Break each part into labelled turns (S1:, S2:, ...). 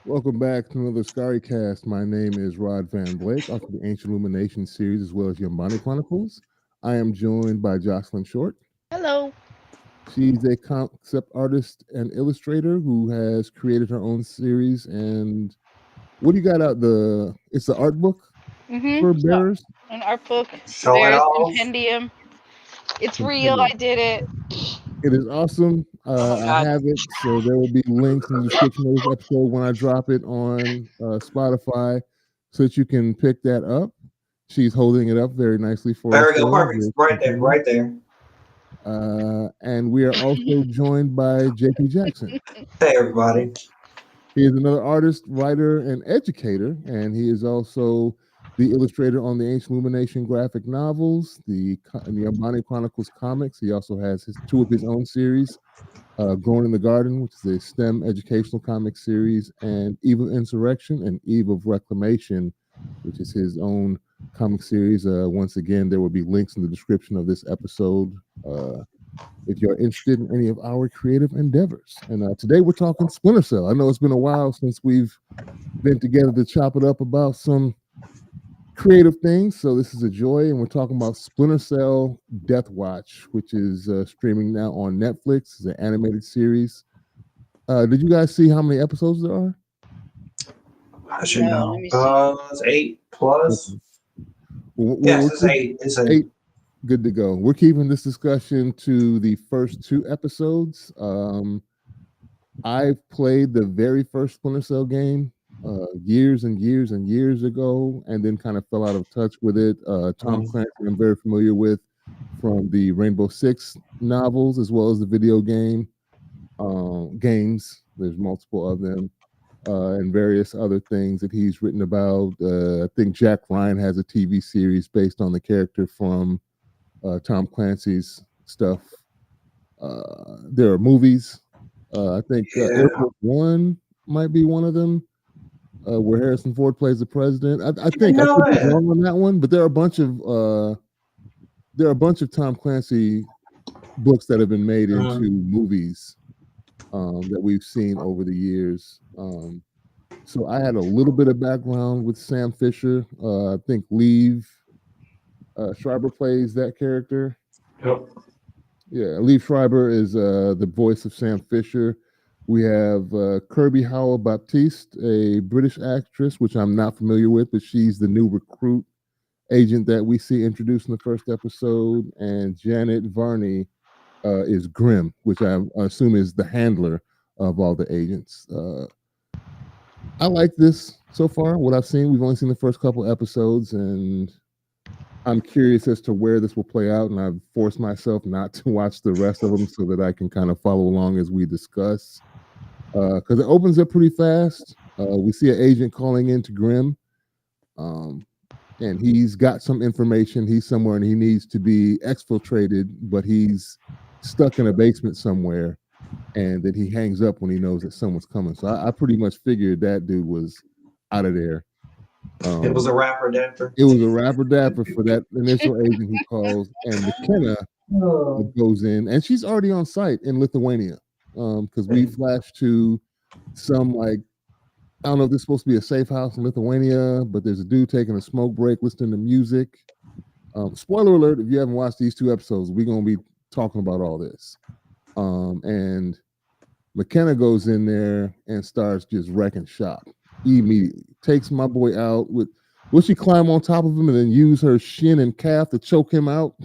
S1: Welcome back to another Askari Cast. My name is Rod Van Blake, author of the Ancient Illumination series as well as Yombani Chronicles. I am joined by Jocelyn Short.
S2: Hello.
S1: She's a concept artist and illustrator who has created her own series. And what do you got out? It's the art book for bearers.
S2: An art book,
S3: Show it
S2: Bears
S3: off.
S2: Compendium. It's real. I did it.
S1: It is awesome. I have it, so there will be links in the description of this episode when I drop it on Spotify, so that you can pick that up. She's holding it up very nicely for us.
S3: There we go, perfect. Right there, right there.
S1: And we are also joined by JP Jackson.
S3: Hey, everybody.
S1: He is another artist, writer, and educator, and he is also the illustrator on the Ancient Illumination graphic novels, the Yombani Chronicles comics. He also has two of his own series, Growing in the Garden, which is a STEM educational comic series, and Eve of Insurrection and Eve of Reclamation, which is his own comic series. Once again, there will be links in the description of this episode if you're interested in any of our creative endeavors. And today we're talking Splinter Cell. I know it's been a while since we've been together to chop it up about some creative things, so this is a joy. And we're talking about Splinter Cell Deathwatch, which is streaming now on Netflix. It's an animated series. Did you guys see how many episodes there are?
S3: I should know. It's 8 plus. Yes, it's 8. It's 8.
S1: Good to go. We're keeping this discussion to the first 2 episodes. I've played the very first Splinter Cell game years and years and years ago, and then kind of fell out of touch with it. Tom Clancy, I'm very familiar with from the Rainbow Six novels as well as the video games. There's multiple of them, and various other things that he's written about. I think Jack Ryan has a TV series based on the character from Tom Clancy's stuff. There are movies. I think Air Force One might be one of them, where Harrison Ford plays the president. I think I'm wrong on that one, but there are a bunch of Tom Clancy books that have been made into movies that we've seen over the years. So I had a little bit of background with Sam Fisher. I think Liev Schreiber plays that character.
S3: Yep.
S1: Yeah, Liev Schreiber is the voice of Sam Fisher. We have Kirby Howell Baptiste, a British actress, which I'm not familiar with, but she's the new recruit agent that we see introduced in the first episode. And Janet Varney is Grimm, which I assume is the handler of all the agents. I like this so far. What I've seen, we've only seen the first couple episodes, and I'm curious as to where this will play out, and I've forced myself not to watch the rest of them so that I can kind of follow along as we discuss. Because it opens up pretty fast. We see an agent calling in to Grimm, and he's got some information. He's somewhere and he needs to be exfiltrated, but he's stuck in a basement somewhere, and then he hangs up when he knows that someone's coming. So I pretty much figured that dude was out of there.
S3: It was a rapper dapper.
S1: It was a rapper dapper for that initial agent he calls, and McKenna goes in, and she's already on site in Lithuania, because we flash to some, like, I don't know if this is supposed to be a safe house in Lithuania, but there's a dude taking a smoke break, listening to music. Spoiler alert, if you haven't watched these 2 episodes, we're going to be talking about all this. And McKenna goes in there and starts just wrecking shop immediately. Takes my boy out with, will she climb on top of him and then use her shin and calf to choke him out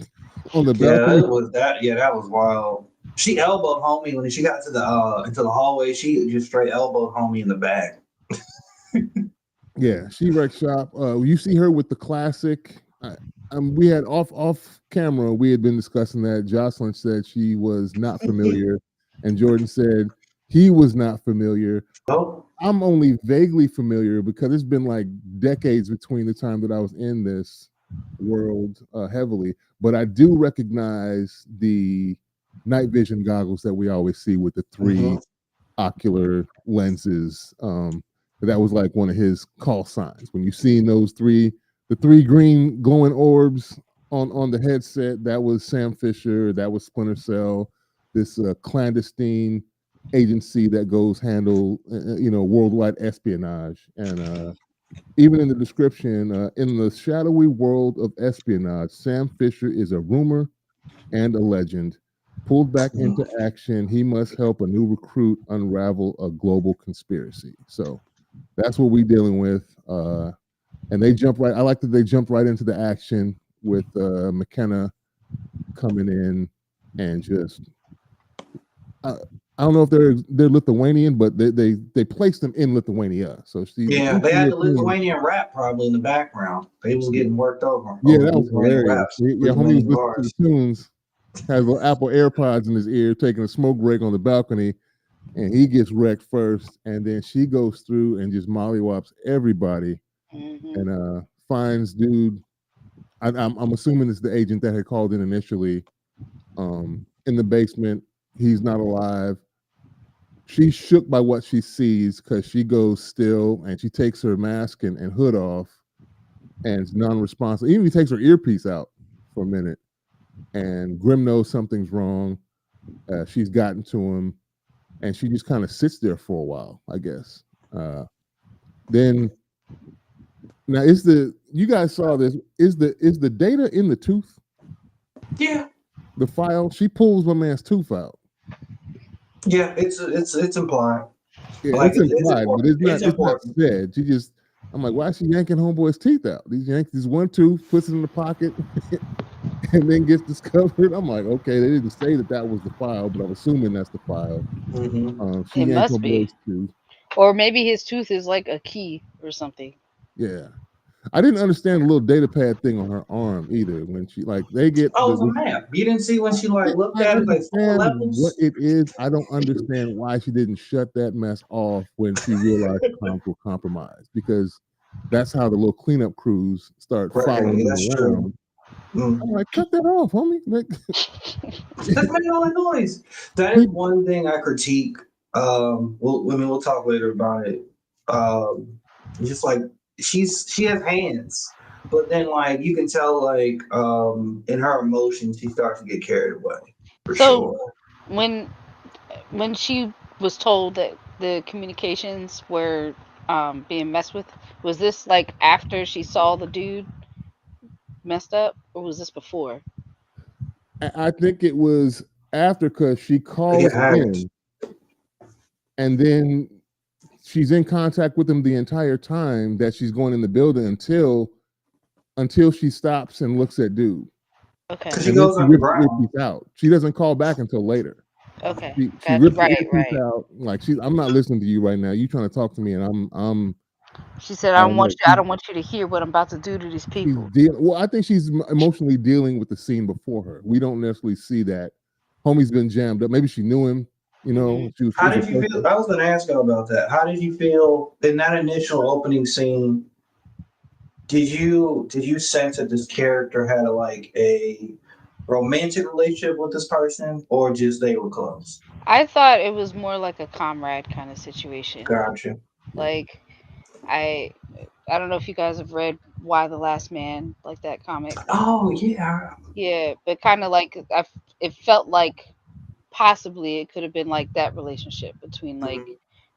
S1: on the balcony?
S3: Yeah, it was that. Yeah, that was wild. She elbowed homie when she got to the into the hallway. She just straight elbowed homie in the back.
S1: Yeah, she wrecked shop. You see her with the classic. We had off camera. We had been discussing that. Jocelyn said she was not familiar, and Jordan said he was not familiar.
S3: Oh.
S1: I'm only vaguely familiar because it's been like decades between the time that I was in this world heavily. But I do recognize the night vision goggles that we always see with the 3 ocular lenses. That was like one of his call signs. When you seen those the 3 green glowing orbs on the headset, that was Sam Fisher. That was Splinter Cell. This clandestine agency that goes handle worldwide espionage. And even in the description, in the shadowy world of espionage, Sam Fisher is a rumor and a legend. Pulled back into action, he must help a new recruit unravel a global conspiracy. So that's what we're dealing with. And they jump right. I like that they jump right into the action with McKenna coming in and just. I don't know if they're Lithuanian, but they placed them in Lithuania. So
S3: they had the Lithuanian rap probably in the background. They was getting worked over.
S1: Yeah, that was hilarious. Yeah, homie was listening to the tunes, has little Apple AirPods in his ear, taking a smoke break on the balcony, and he gets wrecked first, and then she goes through and just mollywops everybody, and finds dude. I'm assuming it's the agent that had called in initially. In the basement, he's not alive. She's shook by what she sees because she goes still and she takes her mask and hood off and is non-responsive. Even he takes her earpiece out for a minute, and Grim knows something's wrong. She's gotten to him, and she just kind of sits there for a while, I guess. Then now you guys saw this? Is the data in the tooth?
S3: Yeah.
S1: The file. She pulls my man's tooth out.
S3: Yeah, it's implied.
S1: Yeah, like it's implied, but it's not said. She just, I'm like, why is she yanking homeboy's teeth out? These yanks this one tooth, puts it in the pocket, and then gets discovered. I'm like, okay, they didn't say that was the file, but I'm assuming that's the file.
S2: It must be. Tooth. Or maybe his tooth is like a key or something.
S1: Yeah. I didn't understand the little data pad thing on her arm either. When she they get
S3: it's a map. You didn't see when she looked at it like 4 levels.
S1: What it is, I don't understand why she didn't shut that mess off when she realized comms were compromised, because that's how the little cleanup crews start following them around. I'm like, cut that off, homie.
S3: That's making all the noise. That is one thing I critique. We'll talk later about it. Just like she has hands, but then like you can tell like in her emotions she starts to get carried away.
S2: So when she was told that the communications were being messed with, was this like after she saw the dude messed up, or was this before?
S1: I think it was after, because she calls him, and then she's in contact with him the entire time that she's going in the building until she stops and looks at dude.
S2: Okay.
S3: She goes underground.
S1: Out. She doesn't call back until later.
S2: Okay.
S1: She rips the earpiece out. Like, I'm not listening to you right now. You trying to talk to me, and I'm.
S2: She said, I don't want you to hear what I'm about to do to these people.
S1: I think she's emotionally dealing with the scene before her. We don't necessarily see that. Homie's been jammed up. Maybe she knew him.
S3: How did you feel? I was going to ask you about that. How did you feel in that initial opening scene? Did you sense that this character had a romantic relationship with this person, or just they were close?
S2: I thought it was more like a comrade kind of situation.
S3: Gotcha.
S2: Like, I don't know if you guys have read Why the Last Man, like that comic.
S3: Oh yeah.
S2: Yeah, but kind of like it felt like possibly it could have been like that relationship between like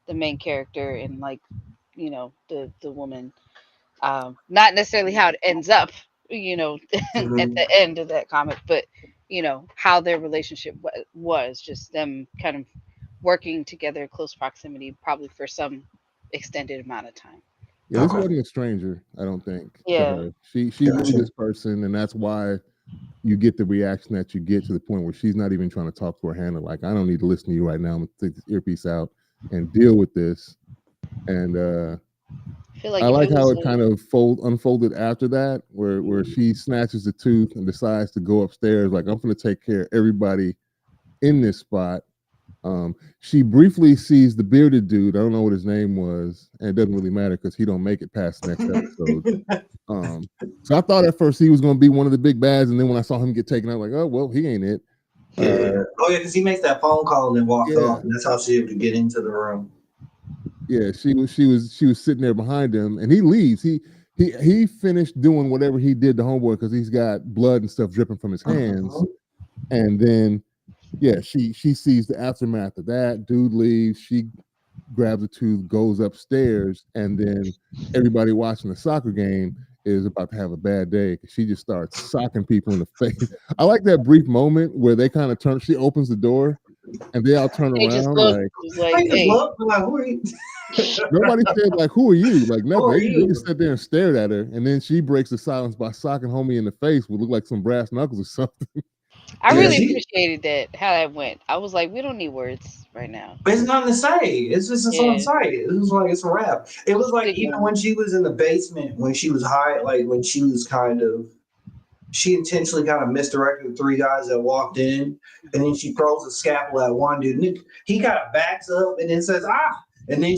S2: the main character and like the woman. Not necessarily how it ends up, at the end of that comic, but how their relationship was just them kind of working together, close proximity, probably for some extended amount of time.
S1: Yeah, this wasn't a stranger, I don't think.
S2: Yeah,
S1: to her. She knew this person, and that's why you get the reaction that you get, to the point where she's not even trying to talk to her handler. Like, I don't need to listen to you right now. I'm gonna take this earpiece out and deal with this. And I like how it kind of unfolded after that, where she snatches the tooth and decides to go upstairs. Like, I'm going to take care of everybody in this spot. She briefly sees the bearded dude. I don't know what his name was, and it doesn't really matter because he don't make it past the next episode. So I thought at first he was going to be one of the big bads, and then when I saw him get taken out, like, oh well, he ain't it.
S3: Because he makes that phone call and then walks off, and that's how she able to get into the room.
S1: Yeah, she was sitting there behind him, and he leaves. He finished doing whatever he did to homeboy because he's got blood and stuff dripping from his hands, and then yeah, she sees the aftermath of that. Dude leaves. She grabs a tooth, goes upstairs, and then everybody watching the soccer game is about to have a bad day because she just starts socking people in the face. I like that brief moment where they kind of turn. She opens the door, and they all turn
S2: They just
S1: around
S2: look
S1: like
S3: I
S2: like,
S3: just
S2: hey,
S3: look I'm like, who are you?
S1: nobody said like, "Who are you?" Like nothing.
S3: Who are
S1: They just
S3: you?
S1: sat there and stared at her, and then she breaks the silence by socking homie in the face. Would look like some brass knuckles or something.
S2: I
S3: Yeah,
S2: really
S1: And
S3: she.
S2: appreciated that how that went. I was like, we don't need words right now.
S3: It's nothing to say. It's on
S2: Yeah,
S3: site. It was like it's a wrap. It was
S2: just
S3: like
S2: sit
S3: even
S2: down.
S3: when she was in the basement, when she was high, like when she was kind of, she intentionally kind of misdirected the three guys that walked in, and then she throws a scalpel at one dude. And he kind of backs up and then says ah, and then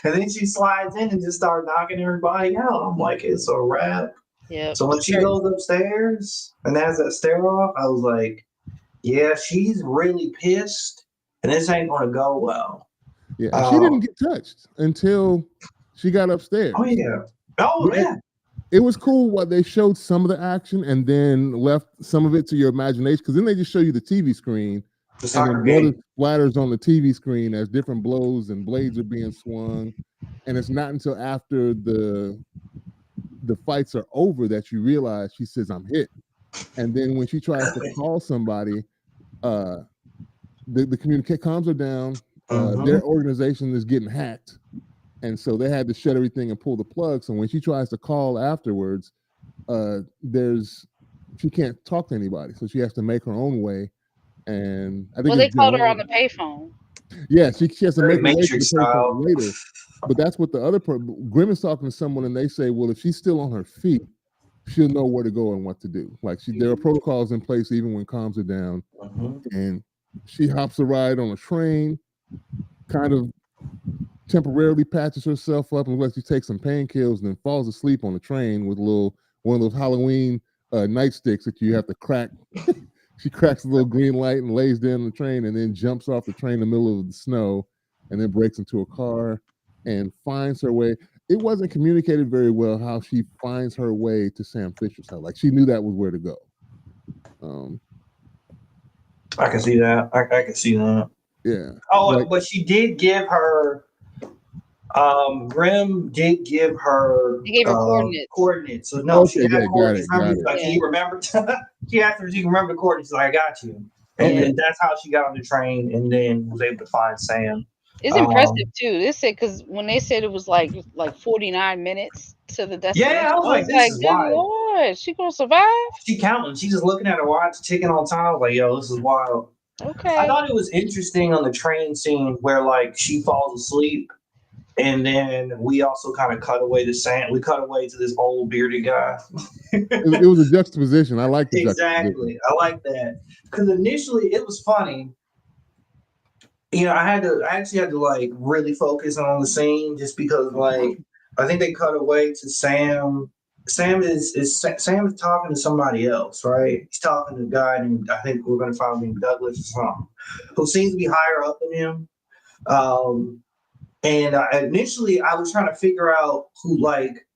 S3: and then she slides in and just starts knocking everybody out. I'm like, it's a wrap.
S2: Yep.
S3: So when she goes upstairs and has that stare off, I was like, yeah, she's really pissed, and this ain't gonna go well.
S1: yeah, and she didn't
S3: Um,
S1: get touched until she got
S3: oh
S1: upstairs.
S3: yeah, oh
S1: It,
S3: yeah.
S1: it was cool what they showed some of the action and then left some of it to your imagination because then they just show you the TV screen
S3: The
S1: and
S3: soccer
S1: then blood
S3: game.
S1: splatters on the TV screen as different blows and blades are being swung. And it's not until after the fights are over that you realize she says, "I'm hit." And then when she tries to call somebody, uh, the communicate comms are down.
S3: Mm-hmm.
S1: Their organization is getting hacked, and so they had to shut everything and pull the plug. So when she tries to call afterwards, there's she can't talk to anybody, so she has to make her own way. And I think
S2: Well,
S1: it's
S2: they called her on
S1: Joanne.
S2: the payphone.
S1: Yeah, she has to
S3: Very
S1: make her way to the
S3: Matrix
S1: payphone
S3: style.
S1: later. But that's what the other Grim is talking to someone, and they say, well, if she's still on her feet, she'll know where to go and what to do. Like there are protocols in place even when comms are down.
S3: Mm-hmm.
S1: And she hops a ride on a train, kind of temporarily patches herself up and lets you take some painkillers, and then falls asleep on the train with one of those Halloween nightsticks that you have to crack. She cracks a little green light and lays down the train, and then jumps off the train in the middle of the snow, and then breaks into a car and finds her way. It wasn't communicated very well how she finds her way to Sam Fisher's house. Like she knew that was where to go. Um,
S3: I can see that. I can see that.
S1: yeah,
S3: Oh,
S1: like
S3: but she did give her. Grim did give her
S2: They gave her coordinates.
S3: coordinates. So no, she
S1: okay,
S3: had
S1: yeah, got
S3: coordinates.
S1: it,
S3: Remember,
S1: got it.
S3: like, can
S2: Yeah,
S3: you remember? She asked her if she can remember the coordinates. She's like, I got you. And
S2: yeah.
S1: Okay,
S3: then that's how she got on the train, and then was able to find Sam.
S2: It's
S3: Um,
S2: impressive too. They said because when they said it was like 49 minutes to the
S3: yeah,
S2: destination,
S3: I was
S2: I
S3: like,
S2: was
S3: this
S2: like,
S3: is
S2: good
S3: wild.
S2: lord, she gonna survive?
S3: She counting. She's just looking at her watch, ticking on time. I was like, yo, this is wild. I
S2: Okay.
S3: thought it was interesting on the train scene where like she falls asleep, and then we also kind of cut away to Sam. We cut away to this old bearded guy.
S1: it was a juxtaposition. I like the juxtaposition.
S3: Exactly. I like that. Because initially it was funny. You know, I actually had to like really focus on the scene just because like I think they cut away to Sam. Sam is talking to somebody else, right? He's talking to a guy named I think we're gonna find him Douglas or something, who seems to be higher up than him. Um, and initially I was trying to figure out who like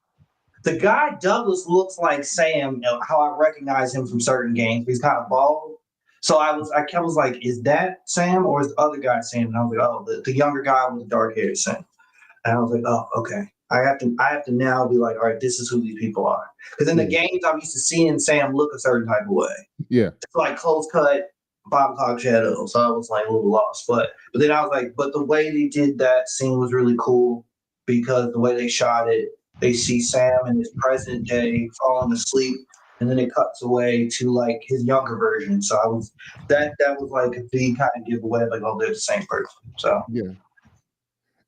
S3: the guy Douglas looks like Sam, how I recognize him from certain games. He's kind of bald. So I was like, is that Sam or is the other guy Sam? And I was like, oh, the younger guy with the dark hair is Sam. And I was like, oh, okay. I have to now be like, all right, this is who these people are. Because in the
S1: Yeah,
S3: games, I'm used to seeing Sam look a certain type of way.
S1: yeah,
S3: It's like close cut, 5 o'clock shadow. So I was like a little lost. But then I was like, but the way they did that scene was really cool because the way they shot it, they see Sam in his present day falling asleep, and then it cuts away to like his younger version. So I was that was like a big kind of giveaway, like, oh, they're the same person. So
S1: yeah.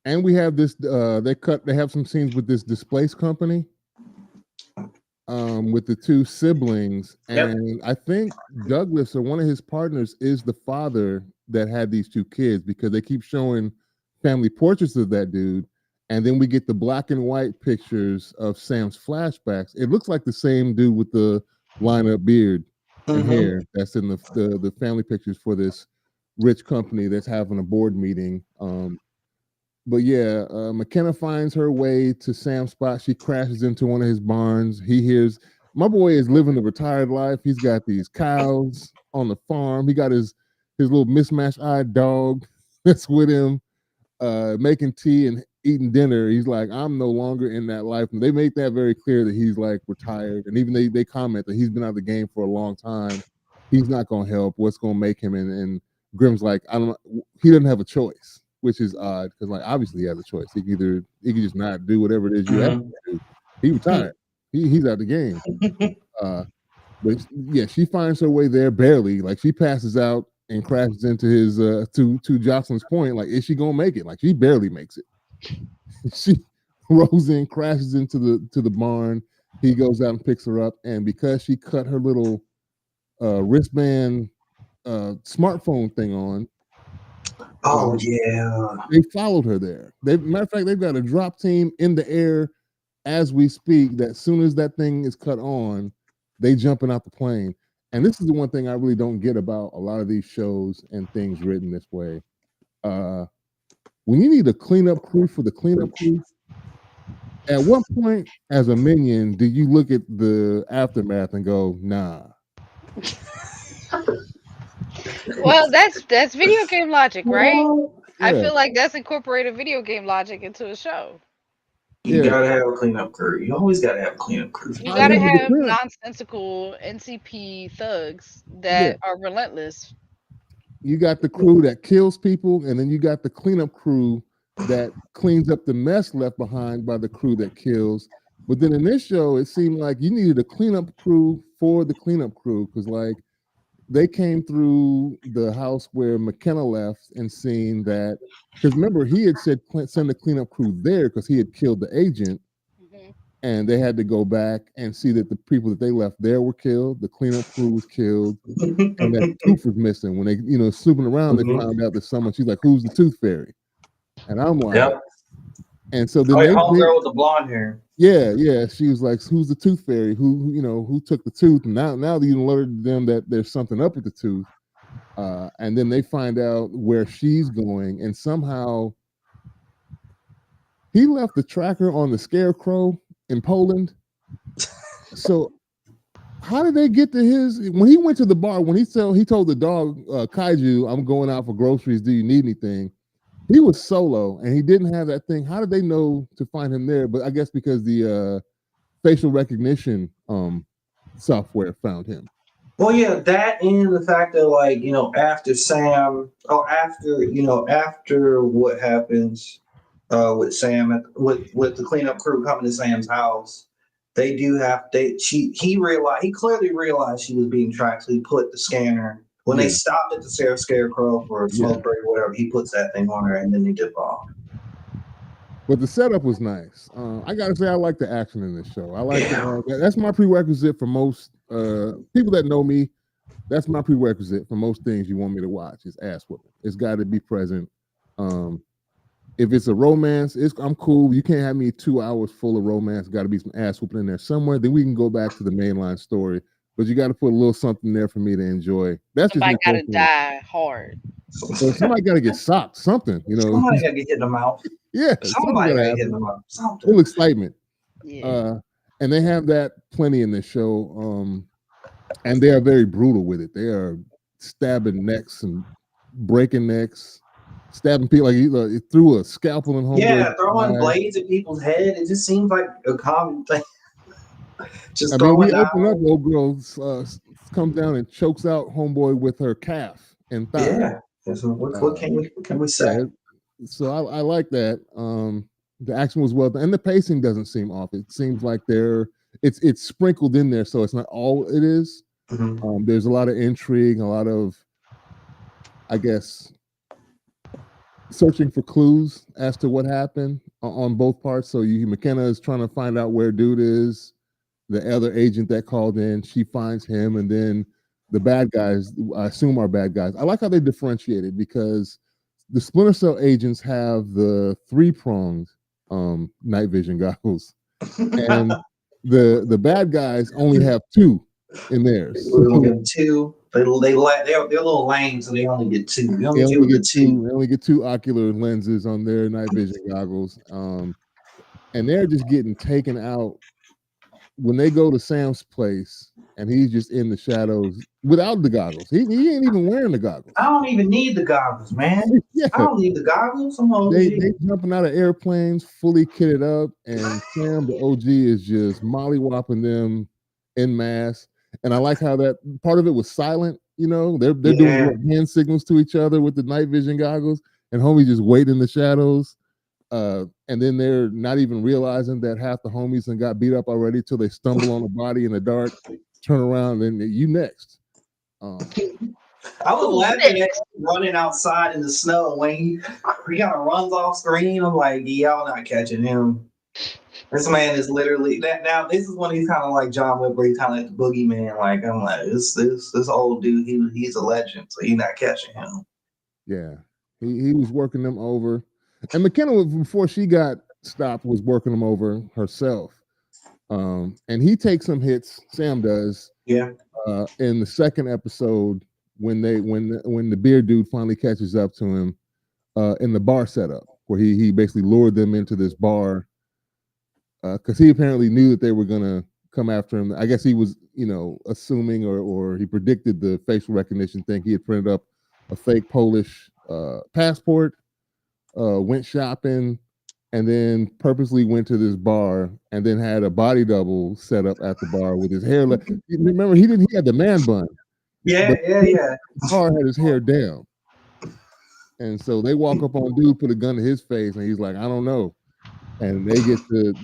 S1: And we have this. They have some scenes with this displaced company. With the two siblings,
S3: yep.
S1: and I think Douglas or one of his partners is the father that had these two kids because they keep showing family portraits of that dude, and then we get the black and white pictures of Sam's flashbacks. It looks like the same dude with the lineup beard and
S3: Mm-hmm.
S1: hair that's in the family pictures for this rich company that's having a board meeting. But yeah, McKenna finds her way to Sam's spot. She crashes into one of his barns. He hears my boy is living a retired life. He's got these cows on the farm. He got his his little mismatched eyed dog that's with him, making tea and eating dinner. He's like, I'm no longer in that life. And they make that very clear that he's like retired. And even they comment that he's been out of the game for a long time. He's not going to help. What's going to make him? And Grimm's like, I don't know. He doesn't have a choice, which is odd because like obviously he has a choice. He can just not do whatever it is you have to do. He retired. He's out of the game. But yeah, she finds her way there barely. Like she passes out and crashes into his to Jocelyn's point. Like, is she gonna make it? Like she barely makes it. She rolls in, crashes into the barn. He goes out and picks her up, and because she cut her little wristband smartphone thing on.
S3: Oh yeah.
S1: They followed her there. Matter of fact, they've got a drop team in the air as we speak. That as soon as that thing is cut on, they jumping out the plane. And this is the one thing I really don't get about a lot of these shows and things written this way. When you need a cleanup crew for the cleanup crew, at what point as a minion do you look at the aftermath and go, nah?
S2: Well, that's video game logic, right?
S1: Yeah.
S2: I feel like that's incorporated video game logic into a show.
S3: You gotta have a cleanup crew. You always gotta have a cleanup crew.
S2: You gotta have nonsensical NCP thugs that are relentless.
S1: You got the crew that kills people, and then you got the cleanup crew that cleans up the mess left behind by the crew that kills. But then in this show, it seemed like you needed a cleanup crew for the cleanup crew because, like, they came through the house where McKenna left and seen that. Because remember, he had said send the cleanup crew there because he had killed the agent, and they had to go back and see that the people that they left there were killed. The cleanup crew was killed, and that tooth was missing. When they, snooping around, they found out that someone. She's like, "Who's the tooth fairy?" And I'm like,
S3: yep.
S1: And so then
S3: homegirl with the blonde hair.
S1: Yeah. She was like, "Who's the tooth fairy? Who took the tooth?" And now you alerted them that there's something up with the tooth. And then they find out where she's going, and somehow he left the tracker on the scarecrow in Poland. So how did they get to his? When he went to the bar, when he told the dog Kaiju, "I'm going out for groceries. Do you need anything?" He was solo and he didn't have that thing. How did they know to find him there? But I guess because the facial recognition software found him.
S3: Well, yeah, that and the fact that, like, after Sam, or after what happens with Sam, with the cleanup crew coming to Sam's house, they do have he clearly realized she was being tracked, so he put the scanner. When they stopped at the scarecrow for a smoke break or whatever, he puts that thing on her and then they dip off.
S1: But the setup was nice. I gotta say, I like the action in this show. I like that's my prerequisite for most people that know me. That's my prerequisite for most things you want me to watch is ass whooping. It's got to be present. If it's a romance, I'm cool. You can't have me 2 hours full of romance. Got to be some ass whooping in there somewhere. Then we can go back to the mainline story. But you got to put a little something there for me to enjoy. That's
S2: somebody
S1: got to
S2: die hard.
S1: So somebody got to get socked. Something,
S3: Somebody got to get hit in the mouth.
S1: Yeah,
S3: somebody got to hit in the mouth. Something.
S1: Full excitement.
S2: Yeah.
S1: And they have that plenty in this show. And they are very brutal with it. They are stabbing necks and breaking necks, stabbing people. Like he threw a scalpel in home.
S3: Yeah, throwing blades at people's head. It just seems like a common thing.
S1: Just we open up, old girl comes down and chokes out homeboy with her calf and thigh.
S3: Yeah. So what can we say?
S1: So I like that. The action was well done, and the pacing doesn't seem off. It seems like it's sprinkled in there, so it's not all it is.
S3: Mm-hmm.
S1: There's a lot of intrigue, a lot of, I guess, searching for clues as to what happened on both parts. So McKenna is trying to find out where dude is. The other agent that called in, she finds him, and then the bad guys, I assume, are bad guys. I like how they differentiated because the Splinter Cell agents have the 3-pronged night vision goggles, and the bad guys only have 2 in theirs.
S3: They only get 2. They're a little lame, so they only get 2. They
S1: only get 2 ocular lenses on their night vision goggles, and they're just getting taken out when they go to Sam's place and he's just in the shadows without the goggles. He ain't even wearing the goggles.
S3: I don't even need the goggles, man.
S1: Yeah.
S3: I don't need the goggles. I'm OG.
S1: They jumping out of airplanes, fully kitted up, and Sam, the OG, is just mollywopping them en masse. And I like how that part of it was silent. You know, they're doing hand signals to each other with the night vision goggles, and homie just wait in the shadows. And then they're not even realizing that half the homies and got beat up already till they stumble on a body in the dark, turn around, and you next.
S3: I was laughing at him running outside in the snow when he kind of runs off screen. I'm like, y'all not catching him. This man is literally that. Now this is when he's kind of like John Wick, where he's kind of like the boogeyman. Like I'm like this old dude. He's a legend, so you're not catching him.
S1: Yeah, he was working them over, and McKenna, before she got stopped, was working them over herself. And he takes some hits. Sam does.
S3: Yeah.
S1: In the second episode, when the beard dude finally catches up to him, in the bar setup, where he basically lured them into this bar. Because he apparently knew that they were gonna come after him. I guess he was, assuming or he predicted the facial recognition thing. He had printed up a fake Polish passport, went shopping, and then purposely went to this bar and then had a body double set up at the bar with his hair. Remember, he had the man bun.
S3: Yeah.
S1: The car had his hair down. And so they walk up on dude, put a gun to his face, and he's like, I don't know. And they get to,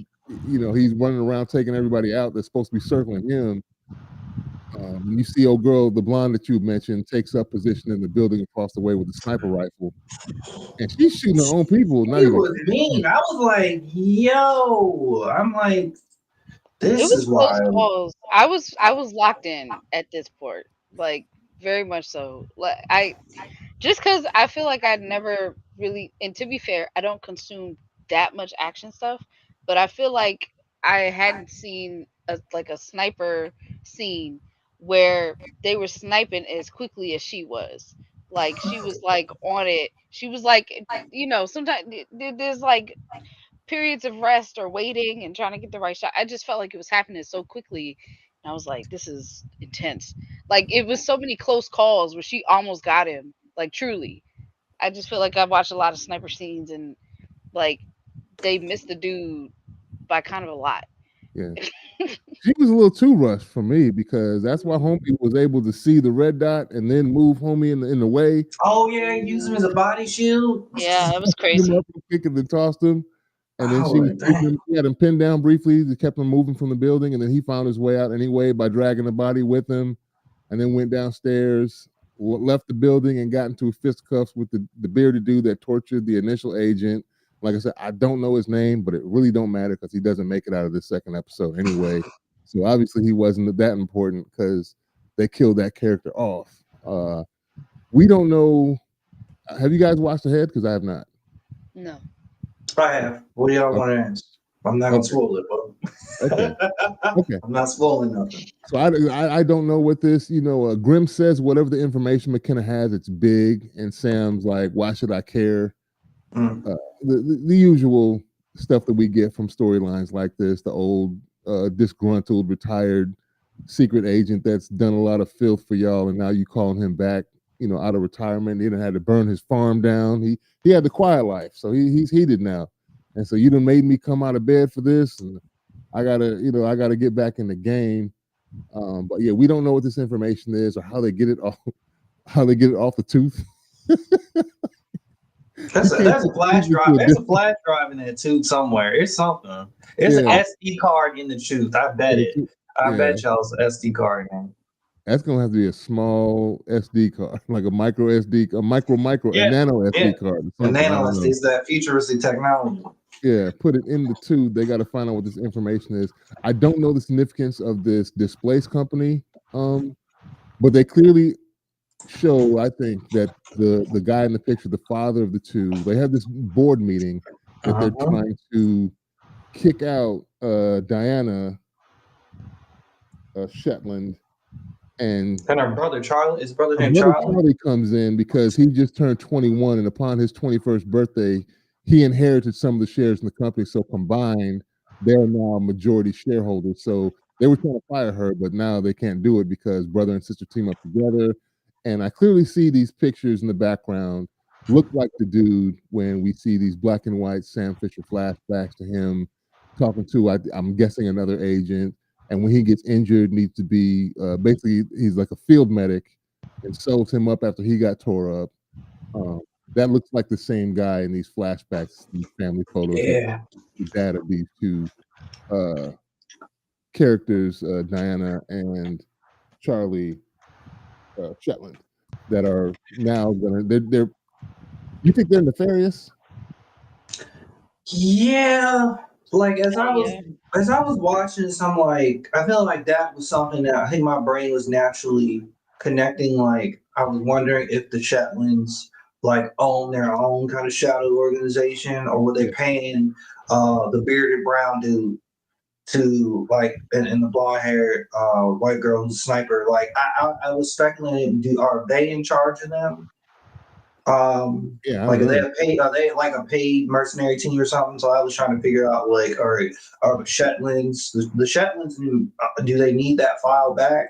S1: he's running around taking everybody out that's supposed to be circling him. You see old girl, the blonde that you mentioned, takes up position in the building across the way with a sniper rifle. And she's shooting her own people.
S3: It was mean. I was like, yo. I'm like, this is wild.
S2: I was locked in at this port. Like, very much so. Like just because I feel like I'd never really, and to be fair, I don't consume that much action stuff, but I feel like I hadn't seen a sniper scene where they were sniping as quickly as she was. Like she was like on it. She was like, sometimes there's like periods of rest or waiting and trying to get the right shot. I just felt like it was happening so quickly. And I was like, this is intense. Like it was so many close calls where she almost got him. Like truly. I just feel like I've watched a lot of sniper scenes and like they missed the dude by kind of a lot.
S1: Yeah. She was a little too rushed for me because that's why homie was able to see the red dot and then move homie in the way.
S3: Oh yeah, use him as a body shield.
S2: Yeah, that was crazy.
S1: Kicked and then tossed him. And then she had him pinned down briefly. They kept him moving from the building, and then he found his way out anyway by dragging the body with him, and then went downstairs, left the building, and got into fisticuffs with the bearded dude that tortured the initial agent. Like I said, I don't know his name, but it really don't matter because he doesn't make it out of this second episode anyway. So obviously he wasn't that important because they killed that character off. We don't know. Have you guys watched ahead? Because I have not.
S2: No.
S3: I have. What do y'all want to ask? I'm not gonna spoil it, but
S1: okay.
S3: I'm not spoiling nothing.
S1: So I don't know what this. Grimm says whatever the information McKenna has, it's big, and Sam's like, why should I care? The usual stuff that we get from storylines like this, the old disgruntled retired secret agent that's done a lot of filth for y'all, and now you calling him back, out of retirement. He done had to burn his farm down. He had the quiet life, so he's heated now, and so you done made me come out of bed for this, and I gotta get back in the game. But yeah, we don't know what this information is or how they get it off the tooth.
S3: That's a flash drive. There's a flash drive in that tube somewhere. It's something. It's an SD card in the tooth. I bet it. I bet y'all's SD card, man.
S1: That's gonna have to be a small SD card, like a micro SD, a micro, a nano SD card.
S3: A nano SD is that futuristic technology.
S1: Yeah, put it in the tube. They got to find out what this information is. I don't know the significance of this displaced company, but they clearly show, I think, that the guy in the picture, the father of the two, they have this board meeting that they're trying to kick out Diana Shetland, and
S3: her brother Charlie. His brother named
S1: Charlie comes in because he just turned 21, and upon his 21st birthday, he inherited some of the shares in the company. So combined, they're now majority shareholders. So they were trying to fire her, but now they can't do it because brother and sister team up together. And I clearly see these pictures in the background look like the dude when we see these black and white Sam Fisher flashbacks to him talking to, I'm guessing, another agent. And when he gets injured, needs to be basically, he's like a field medic and sews him up after he got tore up. That looks like the same guy in these flashbacks, these family photos.
S3: Yeah.
S1: The dad of these two characters, Diana and Charlie Shetland, that are now gonna. They're. You think they're nefarious?
S3: Yeah. Like as I was
S2: Yeah.
S3: watching this, I'm like, I feel like that was something that I think my brain was naturally connecting. Like I was wondering if the Shetlands like own their own kind of shadow organization, or were they paying the bearded brown dude to like and the blonde haired white girl who's a sniper? Like I was speculating, are they in charge of them?
S1: Yeah, I
S3: Like
S1: don't know.
S3: are they like a paid mercenary team or something? So I was trying to figure out like, all right, are the Shetlands the Shetlands do they need that file back?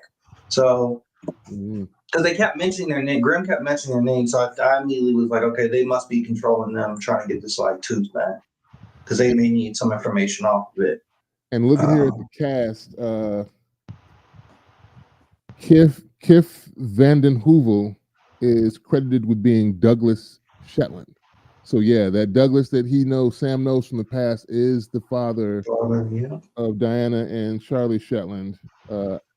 S3: So because they kept mentioning their name, Grimm kept mentioning their name, so I immediately was like, okay, they must be controlling them, trying to get this like tooth back because they may need some information off of it.
S1: And looking here at the cast, Kif Vanden Heuvel is credited with being Douglas Shetland. So yeah, that Douglas that Sam knows from the past is the father of Diana and Charlie Shetland.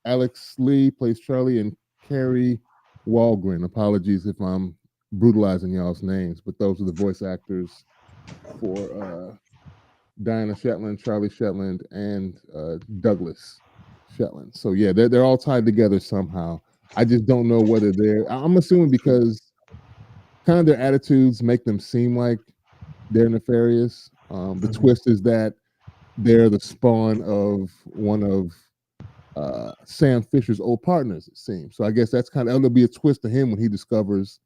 S1: Alex Lee plays Charlie, and Carrie Walgren. Apologies if I'm brutalizing y'all's names, but those are the voice actors for Diana Shetland, Charlie Shetland, and Douglas Shetland. So yeah, they're all tied together somehow. I just don't know whether I'm assuming because kind of their attitudes make them seem like they're nefarious. The twist is that they're the spawn of one of Sam Fisher's old partners, it seems. So I guess that'll be a twist to him when he discovers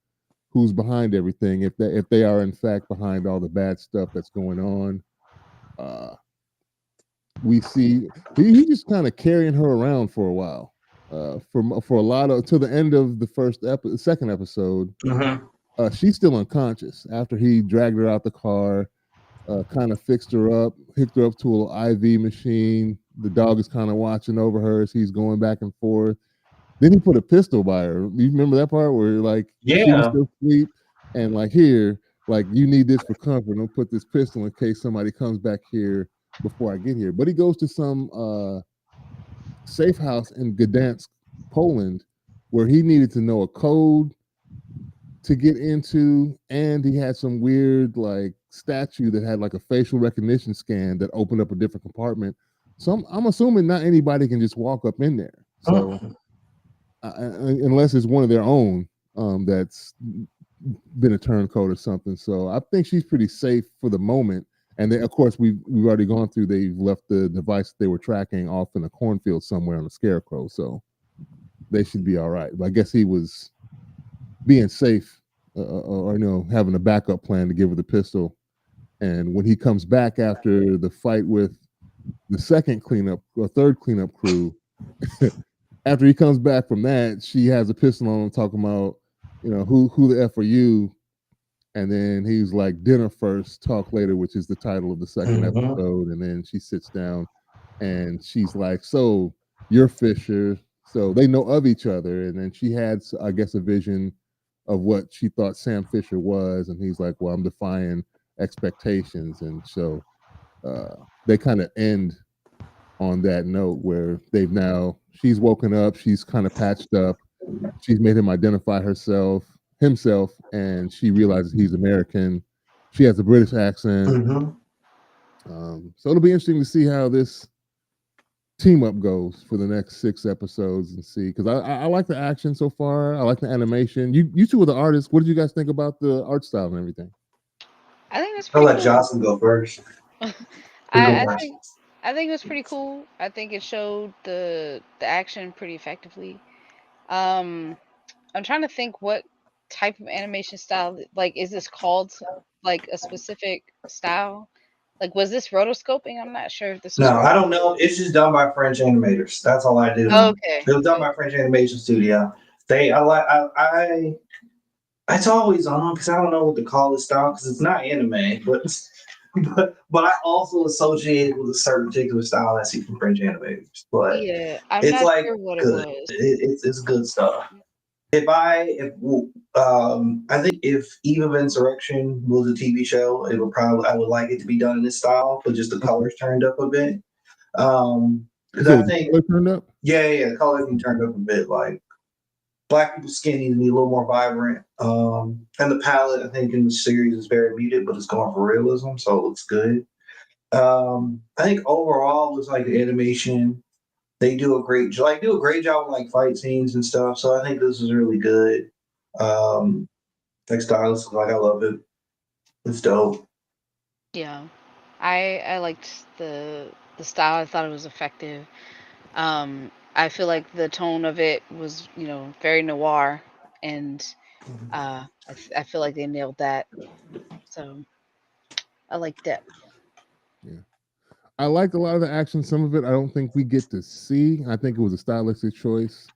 S1: who's behind everything, if they are in fact behind all the bad stuff that's going on. We see he's just kind of carrying her around for a while, for a lot of till the end of the second episode. She's still unconscious after he dragged her out the car, kind of fixed her up, hooked her up to a little IV machine. The dog is kind of watching over her as he's going back and forth. Then he put a pistol by her. You remember that part where like she was still asleep and like, here, like, you need this for comfort. Don't put this pistol in case somebody comes back here before I get here. But he goes to some safe house in Gdansk, Poland, where he needed to know a code to get into, and he had some weird like statue that had like a facial recognition scan that opened up a different compartment. So I'm assuming not anybody can just walk up in there. So unless it's one of their own that's been a turncoat or something. So I think she's pretty safe for the moment. And of course, we've already gone through. They've left the device they were tracking off in a cornfield somewhere on a scarecrow, so they should be all right. But I guess he was being safe, or having a backup plan to give her the pistol. And when he comes back after the fight with the second cleanup or third cleanup crew, after he comes back from that, she has a pistol on him, talking about, who the F are you? And then he's like, dinner first, talk later, which is the title of the second episode. And then she sits down and she's like, so you're Fisher. So they know of each other. And then she had, I guess, a vision of what she thought Sam Fisher was. And he's like, well, I'm defying expectations. And so they kind of end on that note where she's woken up, she's kind of patched up, she's made him identify himself, and she realizes he's American. She has a British accent. So it'll be interesting to see how this team up goes for the next 6 episodes and see, because I like the action so far. I like the animation. You two are the artists. What did you guys think about the art style and everything?
S2: I think it's
S3: I'll
S2: pretty
S3: let
S2: cool.
S3: Jocelyn go first.
S2: I think it was pretty cool. I think it showed the action pretty effectively. I'm trying to think what type of animation style, like, is this called like a specific style? Like, was this rotoscoping? I'm not sure if this was
S3: No, I
S2: roto.
S3: don't know. It's just done by French animators. That's all I do.
S2: Okay.
S3: It was done by French Animation Studio. They, I like, I it's always on because I don't know what to call this style because it's not anime, but but I also associate it with a certain particular style I see from French animators. But
S2: Yeah, I'm
S3: it's
S2: not
S3: like
S2: sure what it
S3: good.
S2: was.
S3: It's good stuff. If I think if Eve of Insurrection was a TV show, it would probably I would like it to be done in this style, but just the
S1: Okay.
S3: colors turned up a bit.
S1: You
S3: Because
S1: said
S3: I
S1: with the
S3: think
S1: color turned up?
S3: yeah, the colors can turned up a bit. Like black people skin needs to be a little more vibrant. And the palette I think in the series is very muted, but it's going for realism, so it looks good. I think overall it's like the animation. They do a great job with like fight scenes and stuff. So I think this is really good. Um, like stylistic, like I love it. It's dope.
S2: Yeah, I liked the style. I thought it was effective. I feel like the tone of it was, very noir, and I feel like they nailed that. So I liked that.
S1: Yeah. I liked a lot of the action. Some of it I don't think we get to see. I think it was a stylistic choice.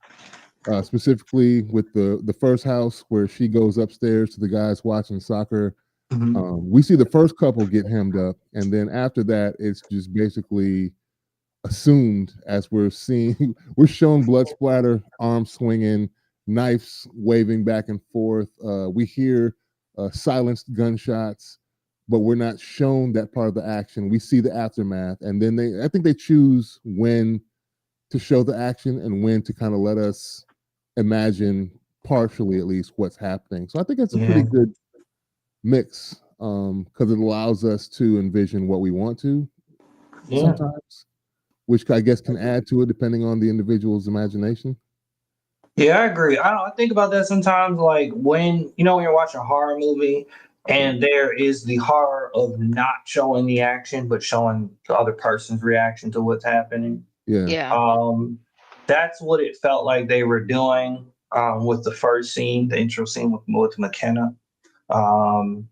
S1: Specifically with the first house where she goes upstairs to the guys watching soccer.
S3: Mhm.
S1: We see the first couple get hemmed up, and then after that, it's just basically assumed as we're seeing we're shown blood splatter, arms swinging, knives waving back and forth. We hear silenced gunshots, but we're not shown that part of the action. We see the aftermath, and then I think they choose when to show the action and when to kind of let us imagine partially at least what's happening. So I think it's a pretty
S3: Yeah.
S1: good mix because it allows us to envision what we want to
S3: Yeah.
S1: sometimes, which I guess can add to it depending on the individual's imagination.
S3: Yeah, I agree. I think about that sometimes, like when when you're watching a horror movie
S1: Yeah.
S3: and there is the horror of not showing the action, but showing the other person's reaction to what's happening.
S1: Yeah.
S2: Yeah,
S3: Um, that's what it felt like they were doing with the first scene, the intro scene with McKenna. Um,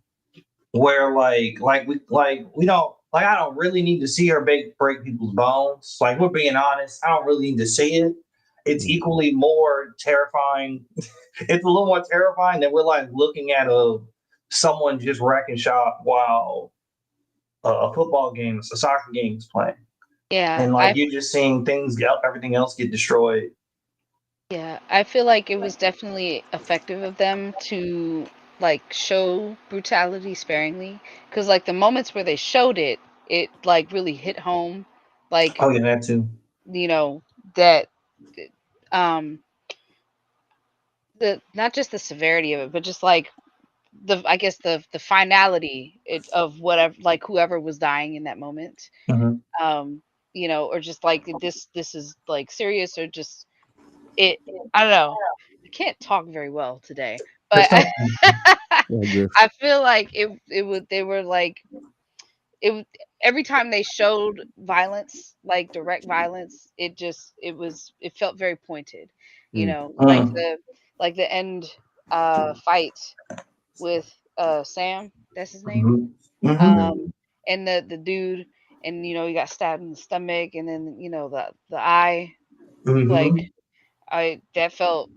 S3: where we don't like I don't really need to see her break people's bones. Like we're being honest, I don't really need to see it. It's
S1: Mm.
S3: equally more terrifying. It's a little more terrifying that we're like looking at a someone just wrecking shop while a football game, a soccer game is playing,
S2: yeah.
S3: and like you're just seeing everything else get destroyed.
S2: I feel like it was definitely effective of them to like show brutality sparingly, because like the moments where they showed it, it like really hit home, like
S3: Oh yeah, that too.
S2: you know that um the not just the severity of it, but just like the I guess the finality of whatever, like whoever was dying in that moment,
S3: Mm-hmm.
S2: um or just like this is like serious, or just it I don't know. I can't talk very well today, but
S3: Crystal.
S1: All good.
S2: I feel like it would they were like every time they showed violence, like direct violence, it felt very pointed,
S1: Mm.
S3: Mm.
S2: like the end fight with Sam, that's his name.
S3: Mm-hmm. Mm-hmm.
S1: Yeah.
S2: Um and the dude, and he got stabbed in the stomach, and then the eye, like
S3: Mm-hmm.
S2: I that felt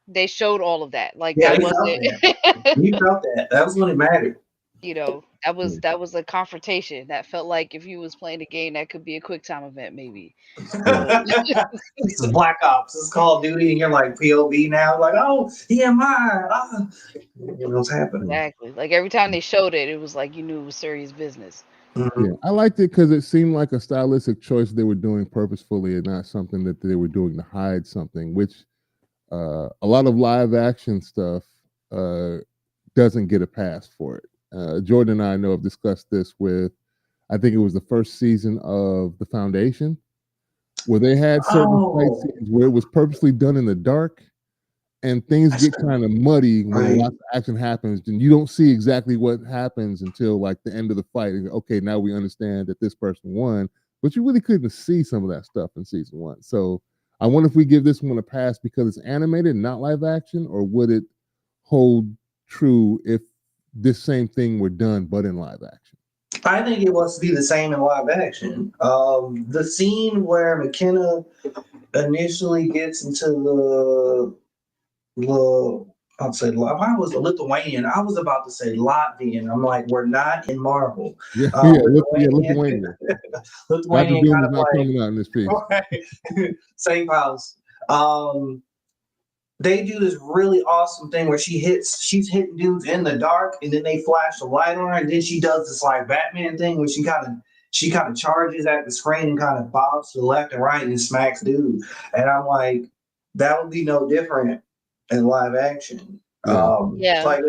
S2: they showed all of that. Like
S3: Yeah,
S2: that
S3: you felt
S2: wasn't
S3: that. You felt that. That was when it mattered.
S1: Yeah.
S2: that was a confrontation. That felt like if you was playing a game that could be a quick time event maybe.
S1: Right.
S2: But
S3: This is Black Ops. This is Call of Duty, and you're like POV now. Like, oh, yeah, mine. Ah. You know what's happening.
S2: exactly. Like every time they showed it, it was like you knew it was serious business.
S1: Yeah,
S3: Mhm.
S1: I liked it because it seemed like a stylistic choice they were doing purposefully and not something that they were doing to hide something, which a lot of live action stuff uh, doesn't get a pass for it. Jordan and I know have discussed this with, I think it was the first season of The Foundation, where they had certain fight
S3: Oh,
S1: scenes where it was purposely done in the dark and things
S3: that's
S1: get kind of muddy when a
S3: right.
S1: lot of action happens and you don't see exactly what happens until like the end of the fight. And, okay, now we understand that this person won, but you really couldn't see some of that stuff in season one. So I wonder if we give this one a pass because it's animated, not live action, or would it hold true if this same thing were done but in live action?
S3: I think it was to be the same in live action. The scene where McKenna initially gets into the I'd say why was it Lithuanian? I was about to say Latvian. I'm like, we're not in Marvel.
S1: Yeah, yeah,
S3: Lithuanian,
S1: Lithuania. Dr.
S3: Lithuanian
S1: Doom
S3: kind
S1: is
S3: of
S1: not
S3: like
S1: coming out in this piece.
S3: safe house. They do this really awesome thing where she's hitting dudes in the dark, and then they flash the light on her, and then she does this like Batman thing where she kind of charges at the screen and kind of bobs to the left and right and smacks dude. And I'm like, that would be no different in live action.
S1: Yeah.
S2: Yeah.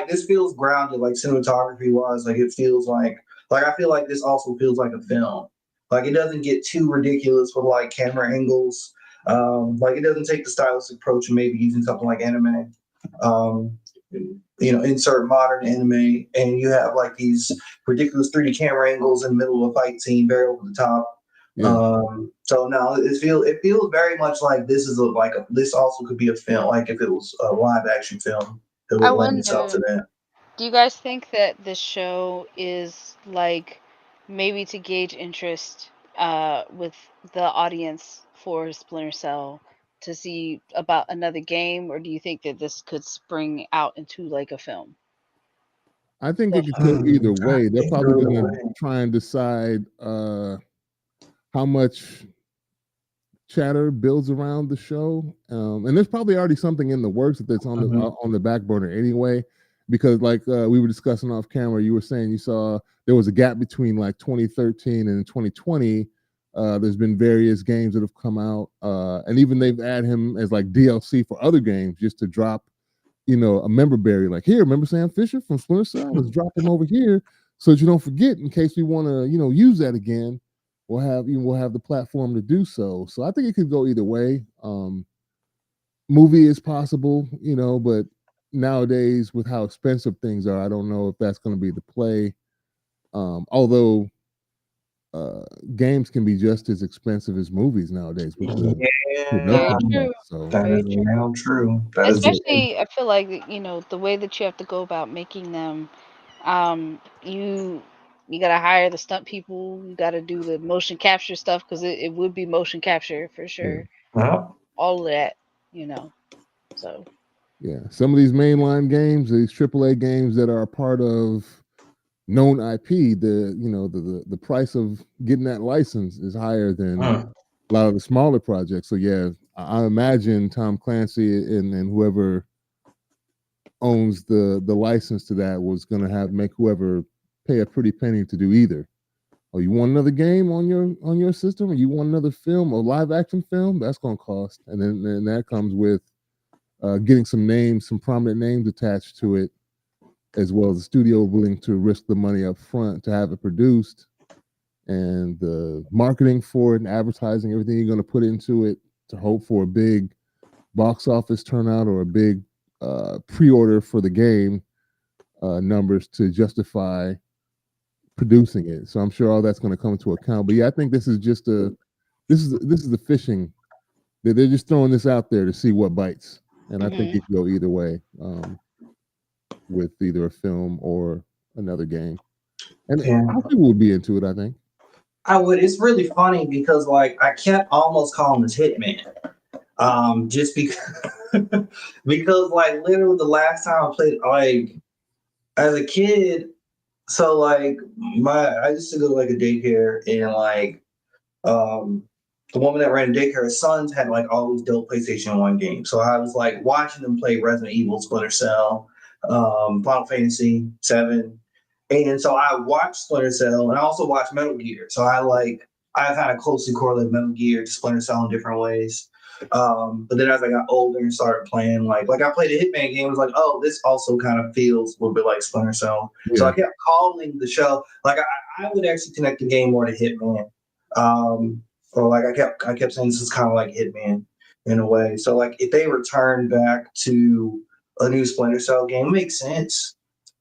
S3: This feels grounded, like cinematography wise. Like it feels like I feel like this also feels like a film. Like it doesn't get too ridiculous with like camera angles. Like it doesn't take the stylistic approach of maybe using something like anime. Um, insert modern anime, and you have like these ridiculous 3D camera angles in the middle of a fight scene, very over the top.
S1: Yeah.
S3: So no, it feels very much like this is this also could be a film. Like if it was a live action film, it
S2: I
S3: would lend itself to
S2: wonder,
S3: that.
S2: do you guys think that this show is like maybe to gauge interest with the audience for Splinter Cell to see about another game, or do you think that this could spring out into like a film?
S1: I think it could go either
S3: I
S1: way. They're
S3: think
S1: probably
S3: you're
S1: going to
S3: right.
S1: try and decide how much chatter builds around the show, and there's probably already something in the works that's on the back burner anyway. Because like we were discussing off camera, you were saying you saw there was a gap between like 2013 and 2020. There's been various games that have come out, and even they've added him as like DLC for other games just to drop, a member berry. Like here, remember Sam Fisher from Splinter Cell? Let's drop him over here so that you don't forget in case we want to, use that again. We'll have the platform to do so. So I think it could go either way. Movie is possible, but nowadays with how expensive things are, I don't know if that's going to be the play. Although uh, games can be just as expensive as movies nowadays with the
S2: Very
S3: Yeah,
S2: true.
S1: production. So
S3: that
S2: Very
S3: is
S2: true.
S3: now true. That is
S2: Especially, I feel like the way that you have to go about making them. You gotta hire the stunt people. You gotta do the motion capture stuff because it would be motion capture for
S1: yeah,
S2: sure.
S3: well,
S2: All of that, you know. So
S1: yeah. Some of these mainline games, these AAA games that are a part of known IP, the price of getting that license is higher than a lot of the smaller projects. So yeah, I imagine Tom Clancy and whoever owns the license to that was going to have make whoever pay a pretty penny to do either. Oh, you want another game on your system, or you want another film, or live action film? That's going to cost, and then that comes with getting some prominent names attached to it, as well as the studio willing to risk the money up front to have it produced, and the marketing for it and advertising, everything you're going to put into it to hope for a big box office turnout or a big pre-order for the game numbers to justify producing it. So I'm sure all that's going to come into account. But yeah, I think this is just this is the fishing. They're just throwing this out there to see what bites, and I think
S2: mhm.
S1: it can go either way with either a film or another game. And
S3: yeah.
S1: most people would be into it, I think.
S3: I would. It's really funny because like I kept almost calling this Hitman. Just because because like literally the last time I played like as a kid, so like I used to go to like a daycare and like um the woman that ran daycare, her sons had like all these dope PlayStation 1 games. So I was like watching them play Resident Evil, Splinter Cell, Final Fantasy 7. And so I watched Splinter Cell and I also watched Metal Gear. So I kind of closely correlated Metal Gear to Splinter Cell in different ways. But then as I got older and started playing, like I played a Hitman game, I was like, oh, this also kind of feels a little bit like Splinter Cell. So
S1: Yeah,
S3: I kept calling the show, like I would actually connect the game more to Hitman. Or like I kept saying this is kind of like Hitman in a way. So like if they return back to a new Splinter Cell game, it makes sense.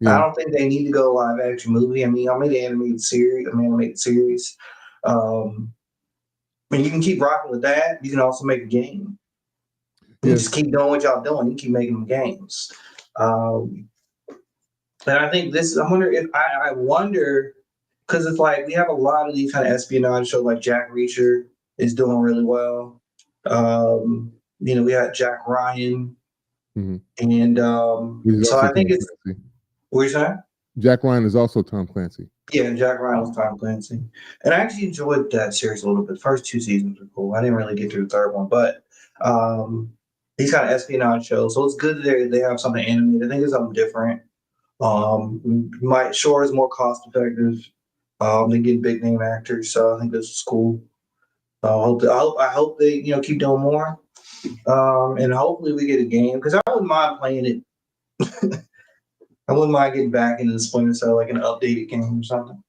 S3: I
S1: yeah,
S3: don't think they need to go live action movie. I mean, I made an animated series. Um, I mean, you can keep rocking with that. You can also make a game. You
S1: yeah,
S3: just keep doing what y'all doing. You keep making them games. Um, and I think this. I wonder. because it's like we have a lot of these kind of espionage shows. Like Jack Reacher is doing really well. We had Jack Ryan,
S1: Mhm.
S3: and
S1: He's
S3: so
S1: also
S3: I think
S1: Tom
S3: it's
S1: Clancy.
S3: what you saying?
S1: Jack Ryan is also Tom Clancy.
S3: Yeah, Jack Ryan was Tom Clancy, and I actually enjoyed that series a little bit. First two seasons were cool. I didn't really get through the third one, but these kind of espionage shows, so it's good that they have something animated. I think it's something different. Might sure is more cost effective. They get big name actors, so I think this is cool. I hope they keep doing more. And hopefully we get a game because I wouldn't mind playing it. I wouldn't mind getting back into the Splinter Cell, like an updated game or something.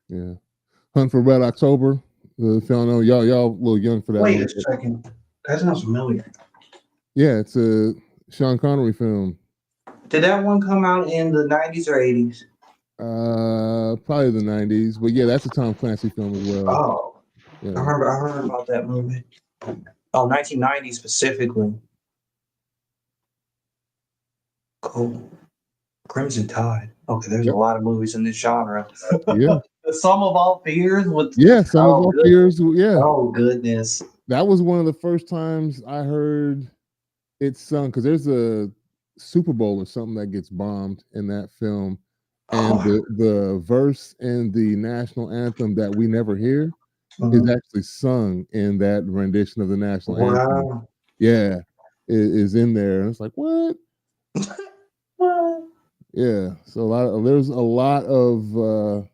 S1: Yeah. Hunt for Red October. If y'all know, y'all a little young for that
S3: Wait
S1: one.
S3: a second. That sounds familiar.
S1: Yeah, it's a Sean Connery film.
S3: Did that one come out in the 90s or 80s?
S1: Probably the 90s. But yeah, that's a Tom Clancy film as well.
S3: Oh,
S1: Yeah.
S3: I heard about that movie. Oh, 1990 specifically. Cool. Crimson Tide. Okay, there's a lot of movies in this genre.
S1: Yeah.
S3: Some of All Fears with
S1: Some of All Fears. Yeah.
S3: Oh goodness.
S1: That was one of the first times I heard it sung because there's a Super Bowl or something that gets bombed in that film. And the verse in the national anthem that we never hear is actually sung in that rendition of the national anthem. Yeah, is in there. And it's like, what?
S3: What?
S1: Yeah. So there's a lot of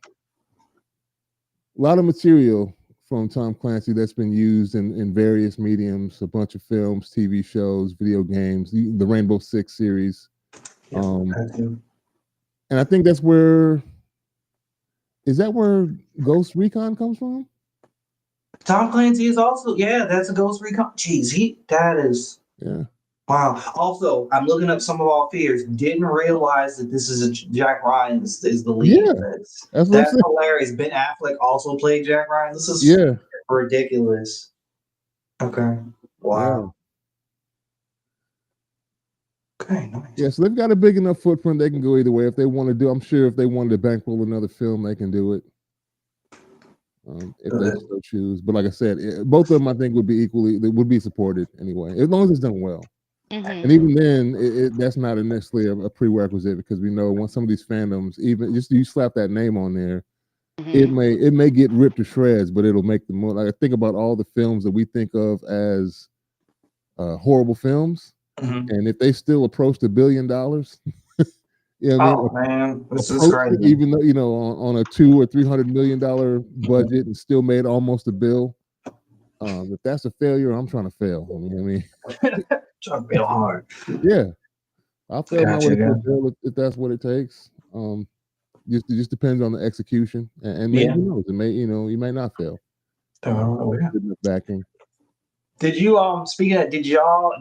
S1: material from Tom Clancy that's been used in various mediums, a bunch of films, TV shows, video games, the Rainbow Six series. And I think that's where Ghost Recon comes from?
S3: Tom Clancy is also, that's a Ghost Recon. Jeez, that is.
S1: Yeah.
S3: Wow. Also, I'm looking up Some of All Fears. Didn't realize that this is Jack Ryan is the lead.
S1: Yeah,
S3: that's hilarious. Ben Affleck also played Jack Ryan. This is ridiculous. Okay. Wow.
S1: Yeah. Okay, nice. Yeah, so they've got a big enough footprint they can go either way if they want to do. I'm sure if they wanted to bankroll another film, they can do it. If they so choose. But like I said, both of them I think would be supported anyway, as long as it's done well. And even then, that's not necessarily a prerequisite because we know once some of these fandoms, even just you slap that name on there, it may get ripped to shreds, but it'll make the more. Like I think about all the films that we think of as horrible films, and if they still approach $1 billion,
S3: man, this is crazy.
S1: Even though on a $200 or $300 million budget and still made almost $1 billion. If that's a failure, I'm trying to fail.
S3: Trying to fail hard.
S1: Yeah, I'll fail my way to a bill if that's what it takes. It just depends on the execution, and maybe who knows, it may you may not fail. Backing.
S3: Did you speaking of,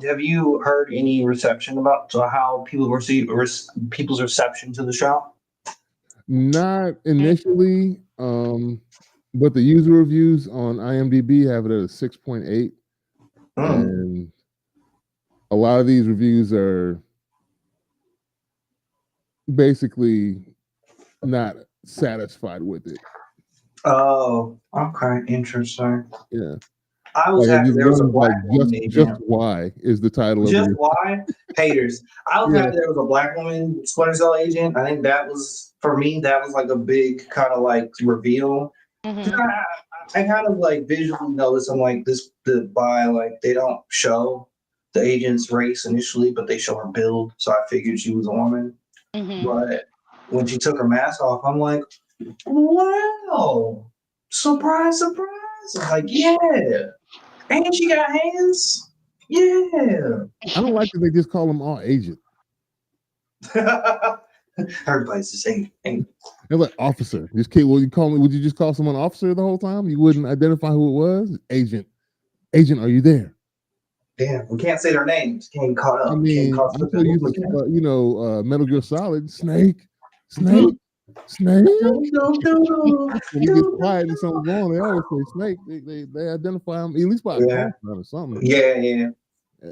S3: have you heard any reception about how people people's reception to the show?
S1: Not initially, but the user reviews on IMDb have it at a 6.8, and a lot of these reviews are basically not satisfied with it.
S3: Oh, okay, interesting.
S1: Yeah.
S3: I was happy there was a black woman.
S1: Just Why is the title
S3: of it.
S1: Just
S3: Why? Haters. I was happy there was a black woman Splinter Cell agent. I think that was, for me, that was like a big kind of like reveal. I kind of like visually noticed, I'm like, they don't show the agent's race initially, but they show her build. So I figured she was a woman. But when she took her mask off, I'm like, wow, surprise, surprise. I'm like, yeah. And she got hands. Yeah.
S1: I don't like that they just call them all agent.
S3: Everybody's the same.
S1: They're like officer. Would you just call someone officer the whole time? You wouldn't identify who it was? Agent. Agent, are you there?
S3: Damn, we can't say their names. Can't call up.
S1: I mean, I'm so used to, Metal Gear Solid, Snake. When he gets quiet and something's wrong, they always say Snake. They identify him at least by a call sign or something.
S3: Yeah.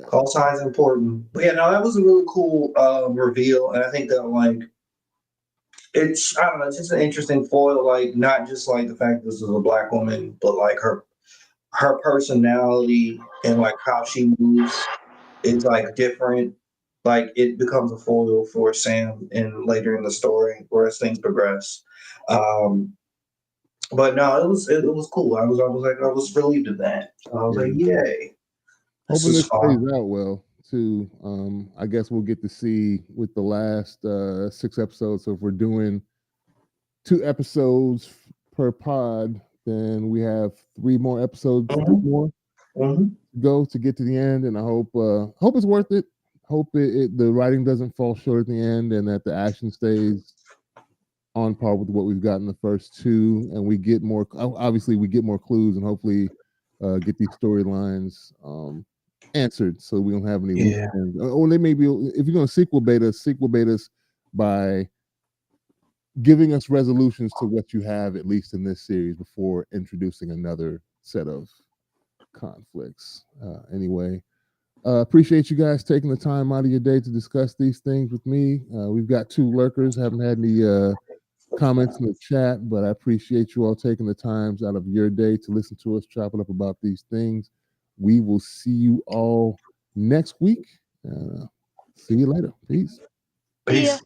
S3: Call sign's important. But yeah, no, that was a really cool reveal, and I think that it's I don't know, it's just an interesting foil, like not just like the fact this is a black woman, but like her personality and like how she moves is like different. Like it becomes a foil for Sam and later in the story where as things progress. Um, but no, it was cool. I was relieved of that. I was like, yay, this
S1: Hoping
S3: is
S1: this plays
S3: fun.
S1: out well too. I guess we'll get to see with the last 6 episodes. So if we're doing 2 episodes per pod, then we have 3 more episodes more go to get to the end. And I hope it's worth it. Hope the writing doesn't fall short at the end, and that the action stays on par with what we've got in the first two, and we get more. Obviously, we get more clues, and hopefully, get these storylines answered, so we don't have any loose ends. Or they may be, if you're going to sequel bait us by giving us resolutions to what you have at least in this series before introducing another set of conflicts. Anyway, appreciate you guys taking the time out of your day to discuss these things with me. We've got 2 lurkers, haven't had any comments in the chat, but I appreciate you all taking the times out of your day to listen to us chop it up about these things. We will see you all next week. See you later. Peace.
S3: Peace.